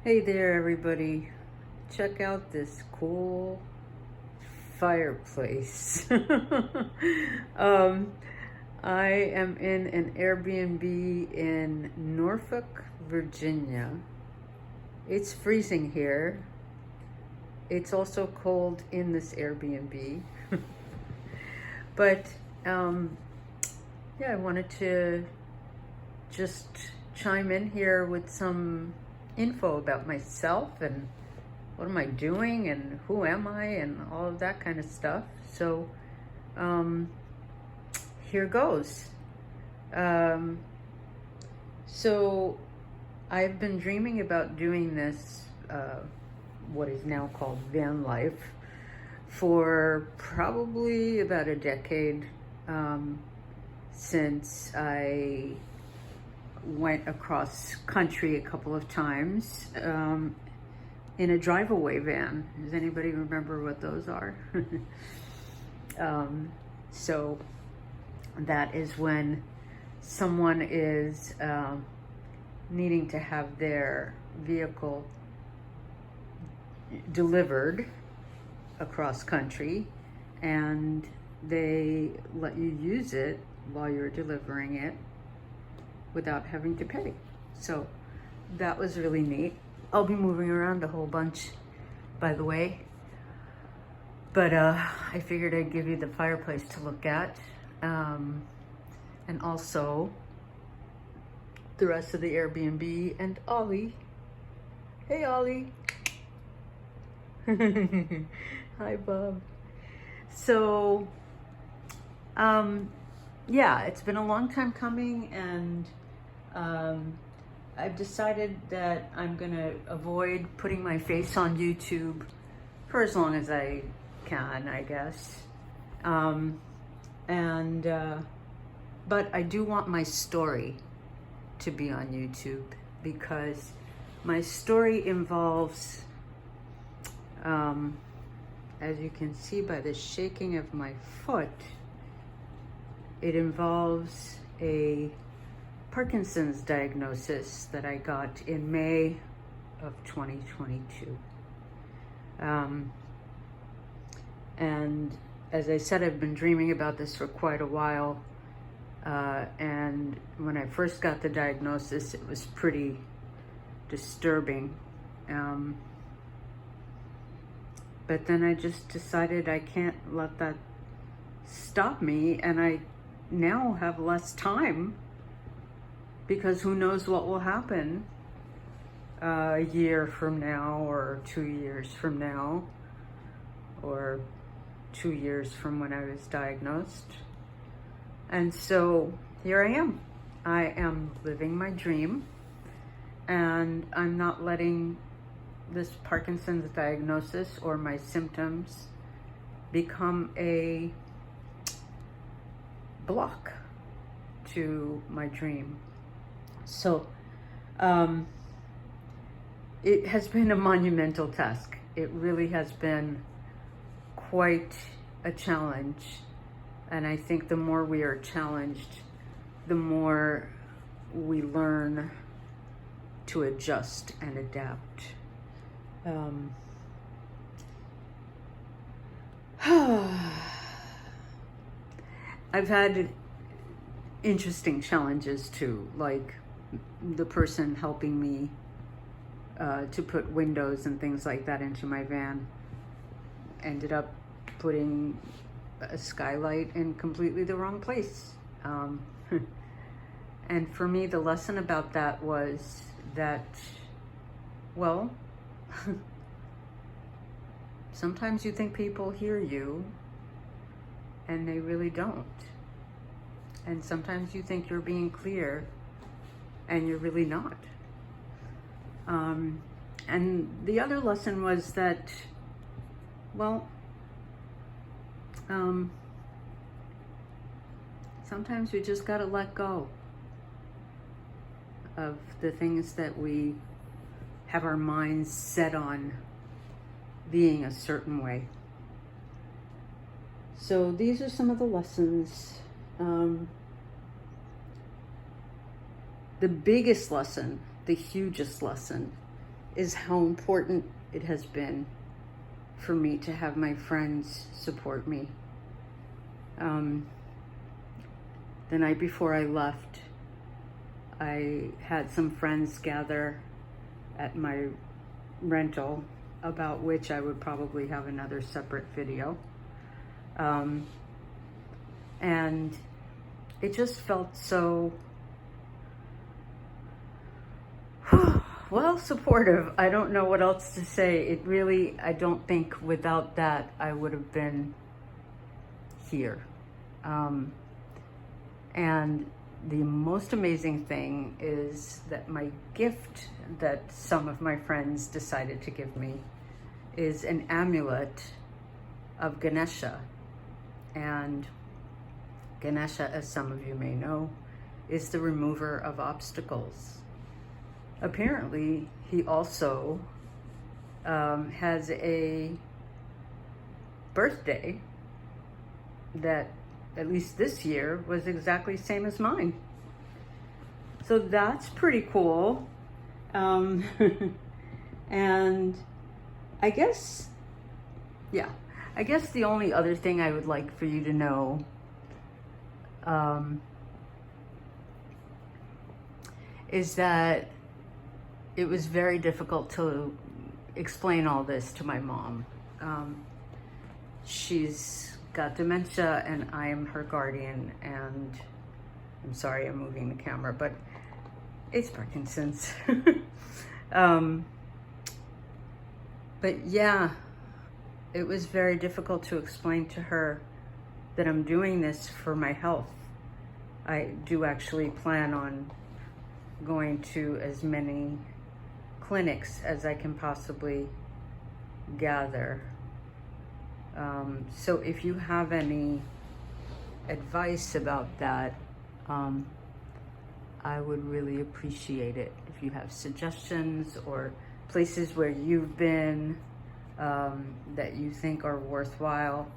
Hey there, everybody. Check out this cool fireplace. um, I am in an Airbnb in Norfolk, Virginia. It's freezing here. It's also cold in this Airbnb. But yeah, I wanted to just chime in here with some info about myself and what am I doing and who am I and all of that kind of stuff. So here goes. So I've been dreaming about doing this, what is now called van life, for probably about a decade, since I went across country a couple of times in a drive-away van. Does anybody remember what those are? So that is when someone is needing to have their vehicle delivered across country, and they let you use it while you're delivering it without having to pay. So that was really neat. I'll be moving around a whole bunch, by the way. But I figured I'd give you the fireplace to look at. And also the rest of the Airbnb and Ollie. Hey, Ollie. Hi, Bob. So, yeah, it's been a long time coming, and I've decided that I'm gonna avoid putting my face on YouTube for as long as I can, I guess. But I do want my story to be on YouTube, because my story involves, as you can see by the shaking of my foot, it involves a Parkinson's diagnosis that I got in May of 2022. And as I said, I've been dreaming about this for quite a while. And when I first got the diagnosis, it was pretty disturbing. But then I just decided I can't let that stop me, and I now have less time, because who knows what will happen a year from now, or 2 years from now, or 2 years from when I was diagnosed. And so here I am. I am living my dream, and I'm not letting this Parkinson's diagnosis or my symptoms become a block to my dream. So it has been a monumental task. It really has been quite a challenge. And I think the more we are challenged, the more we learn to adjust and adapt. I've had interesting challenges too, like the person helping me to put windows and things like that into my van ended up putting a skylight in completely the wrong place. And for me, the lesson about that was that, well, sometimes you think people hear you, and they really don't. And sometimes you think you're being clear, and you're really not. And the other lesson was that, well, sometimes we just gotta let go of the things that we have our minds set on being a certain way. So these are some of the lessons. The biggest lesson, the hugest lesson, is how important it has been for me to have my friends support me. The night before I left, I had some friends gather at my rental, about which I would probably have another separate video. And it just felt so, well, supportive. I don't know what else to say. It really, I don't think without that I would have been here. And the most amazing thing is that my gift that some of my friends decided to give me is an amulet of Ganesha. And Ganesha, as some of you may know, is the remover of obstacles. Apparently, he also has a birthday that, at least this year, was exactly the same as mine. So that's pretty cool. And I guess, yeah, I guess the only other thing I would like for you to know is that it was very difficult to explain all this to my mom. She's got dementia and I am her guardian, and I'm sorry I'm moving the camera, but it's Parkinson's. But yeah, it was very difficult to explain to her that I'm doing this for my health. I do actually plan on going to as many clinics as I can possibly gather. So if you have any advice about that, I would really appreciate it. If you have suggestions or places where you've been that you think are worthwhile.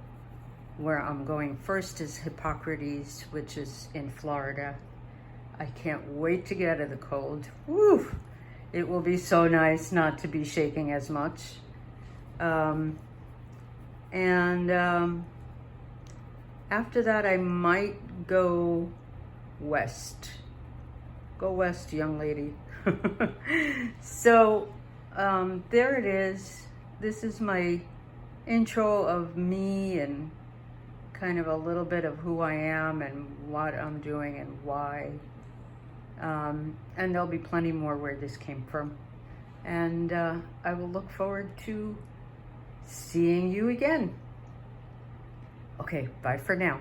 Where I'm going first is Hippocrates, which is in Florida. I can't wait to get out of the cold. Woo! It will be so nice not to be shaking as much. After that, I might go west. Go west, young lady. So there it is. This is my intro of me and kind of a little bit of who I am and what I'm doing and why. And there'll be plenty more where this came from. And I will look forward to seeing you again. Okay, bye for now.